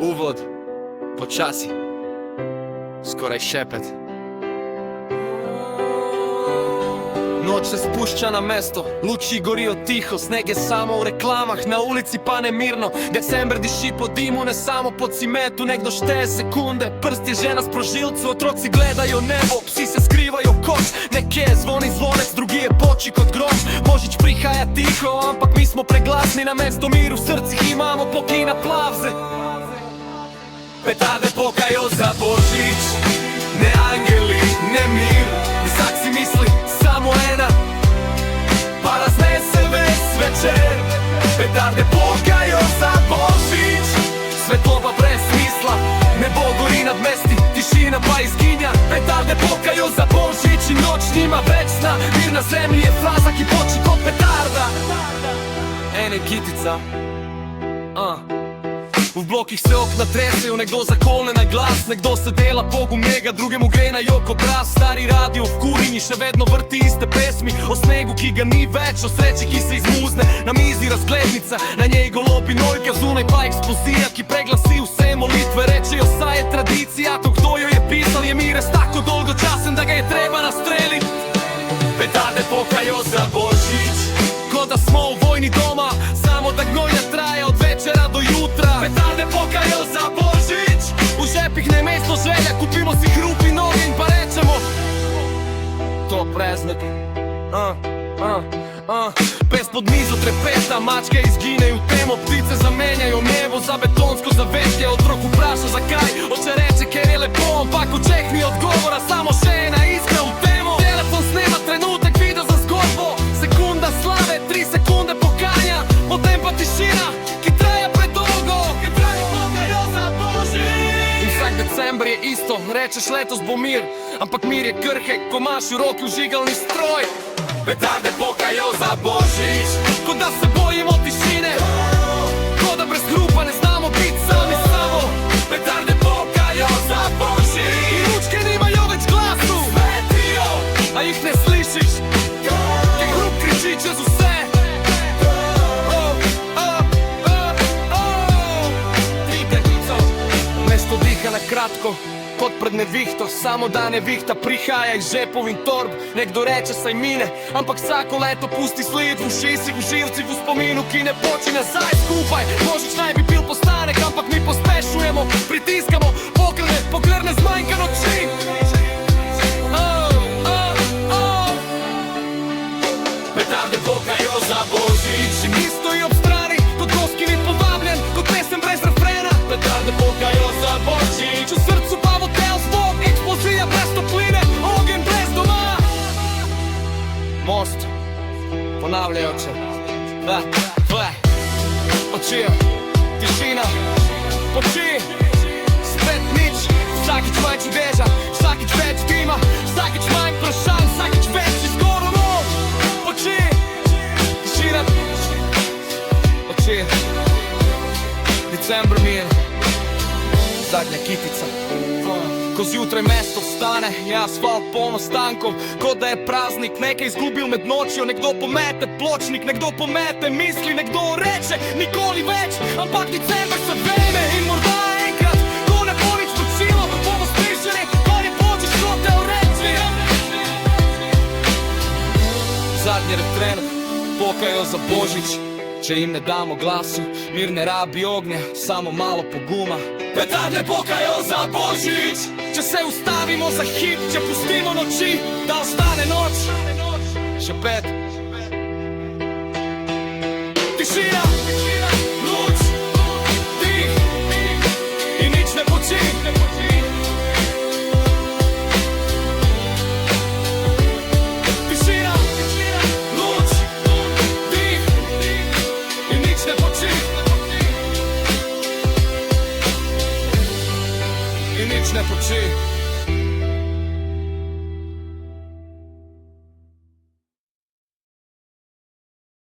Uvod, počasi, skoraj šepet. Noč se spušča na mesto, luči gorijo tiho, sneg je samo v reklamah, na ulici pa nemirno. December diši po dimu, ne samo po cimetu, nekdo šteje sekunde, prst je že na sprožilcu, otroci gledajo nebo, psi se skrivajo koč, nekje zvoni zvonec, drugi je poči kot grom. Božič prihaja tiho, ampak mi smo preglasni, namesto miru v srcih imamo pokoj na plavze. Petarde pokajo za Božič, ne angeli, ne mir, vsak si misli samo ena, pa raznese ves večer. Petarde pokajo za Božič, svetloba brez smisla, nebo gori nad mesti, tišina pa izginja. Petarde pokajo za Božič in noč nima več sna, mir na zemlji je fraza, ki poči kot petarda. En je kitica, v blokih se okna tresejo, nekdo zakolne na glas, nekdo se dela pogum njega, drugemu gre na jok obraz. Stari radio v kuhinji še vedno vrti iste pesmi, o snegu, ki ga ni več, o sreči, ki se izmuzne. Na mizi razglednica, na njej golobi nojka, zunaj pa eksplozija, ki preglasi vse molitve. Rečejo, saj je tradicija, to kdo jo je pisal, je mi res tako dolgočasen, da ga je treba nastreliti. Petarde pokajo za Božič, kot da smo v vojni doma, samo da gnoj ne traja od večera do jutra. Petarde pokajo za Božič, v žepih ne mesto želja, kupimo si hrup in noge in pa rečemo to praznik. Pes pod mizo trepeta, mačke izginejo v temo, ptice zamenjajo nebo za betonsko zavetje. Otrok vpraša zakaj, oče reče, ker je lepo, ampak očeh ni odgovora, samo še ena iskra v temo. Telefon snema trenutek, video za zgodbo, sekunda slave, 3 sekunde pokanja, potem pa tišina, ki traja predolgo. Pokajo za Božič. In vsak december je isto, rečeš letos bo mir, ampak mir je krhek, ko imaš v roki vžigalni stroj. Petarde pokajo za Božič, kot da se bojimo tišine, kot da brez hrupa ne znamo biti sami s sabo. Petarde pokajo za Božič, in lučke nimajo več glasu, svetijo, a jih ne slišiš, ker hrup kriči čez vse. Mesto diha na kratko, kot pred nevihto, samo da nevihta prihaja iz žepov in torb. Nekdo reče saj mine, ampak vsako leto pusti sled v ušesih, v živcih, v spominu, ki ne poči nazaj skupaj. Božič naj bi bil postanek, ampak mi pospešujemo, pritiskamo, pokrne zmanjka noči. Petarde pokajo za Božič, in mi stoji ob strani, kot gost, ki ni povabljen, kot pesem brez refrena. Petarde pokajo za Božič, v srcu pa votel zvok, eksplozija brez topline, ogenj brez doma. Most, ponavljajoče, oči, tišina, poči, spet nič, vsakič manj čudeža, vsakič več dima, vsakič manj vprašanj, vsakič več izgovorov. Poči, tišina, oči, december mir, zadnja kitica. Ko zjutraj mesto vstane, je asfalt poln ostankov, kot da je praznik nekaj izgubil med nočjo. Nekdo pomete pločnik, nekdo pomete misli, nekdo reče nikoli več, ampak december se veme. In morda enkrat, ko ne bo nič počilo, bomo slišali, kar je Božič hotel reči. Zadnji refren, pokajo za Božič, če jim ne damo glasu, mir ne rabi ognja, samo malo poguma. Petarde pokajo za Božič, če se ustavimo za hip, če pustimo noči, da ostane noč. Še pet. Tišina, luč, dih, in nič ne poči. Tišina, luč, dih, in nič ne poči. In nič ne poči.